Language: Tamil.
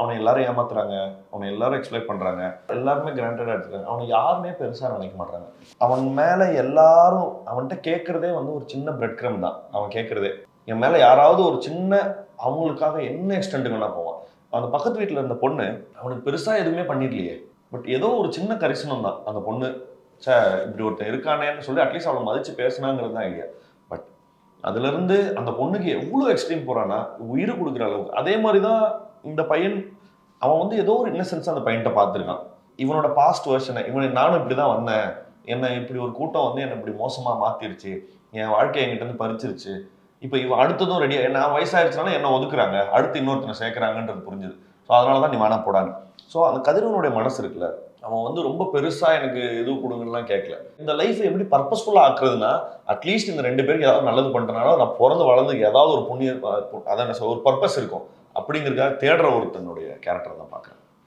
அவனை எல்லாரும் ஏமாத்துறாங்க, அவனை எல்லாரும் எக்ஸ்பிளைட் பண்றாங்க, எல்லாருமே கிராண்டடா எடுத்துக்கிறாங்க. அவனை யாருமே பெருசா நினைக்க மாட்டாங்க. அவன் மேல எல்லாரும் அவன்கிட்ட கேட்கறதே வந்து ஒரு சின்ன பிரெட் கிரம் தான். அவன் கேட்கறதே என் மேல யாராவது ஒரு சின்ன அவங்களுக்காக என்ன எக்ஸ்டென்ட் வேணா போவான். அந்த பக்கத்து வீட்டுல இருந்த பொண்ணு அவனுக்கு பெருசா எதுவுமே பண்ணிடலையே, பட் ஏதோ ஒரு சின்ன கரிசனம் தான் அந்த பொண்ணு. சே இப்படி ஒருத்தன் இருக்கானேன்னு சொல்லி அட்லீஸ்ட் அவளை மதிச்சு பேசினாங்கிறது தான் ஐடியா. பட் அதுல இருந்து அந்த பொண்ணுக்கு எவ்வளவு எக்ஸ்ட்ரீம் போறான்னா உயிர் கொடுக்குற அளவுக்கு. அதே மாதிரிதான் இந்த பையன். அவன் வந்து ஏதோ ஒரு இன்னசென்ஸ் அந்த பையன்கிட்ட பார்த்துருக்கான். இவனோட பாஸ்ட் வெர்ஷனை நானும் இப்படிதான் வந்தேன், என்னை இப்படி ஒரு கூட்டம் வந்து என்னை இப்படி மோசமா மாத்திருச்சு, என் வாழ்க்கையை என்கிட்ட இருந்து பறிச்சிருச்சு, இப்போ இவன் அடுத்ததும் ரெடியா நான் வயசாயிருச்சுனால என்ன ஒதுக்குறாங்க, அடுத்து இன்னொருத்தனை சேர்க்குறாங்கன்றது புரிஞ்சுது. ஸோ அதனாலதான் நீ வேணா போடான்னு. ஸோ அந்த கதிரவனுடைய மனசு இருக்குல்ல, அவன் வந்து ரொம்ப பெருசா எனக்கு எது கொடுங்கலாம் கேட்கல. இந்த லைஃப் எப்படி பர்பஸ்ஃபுல்லா ஆக்குறதுன்னா, அட்லீஸ்ட் இந்த 2 பேருக்கு ஏதாவது நல்லது பண்றதுனால நான் பிறந்து வளர்ந்து ஏதாவது ஒரு புண்ணிய அதான் ஒரு பர்பஸ் இருக்கும் அப்படிங்கிறதுக்காக தேடுற ஒருத்தனுடைய கேரக்டர் தான் பார்க்குறேன்.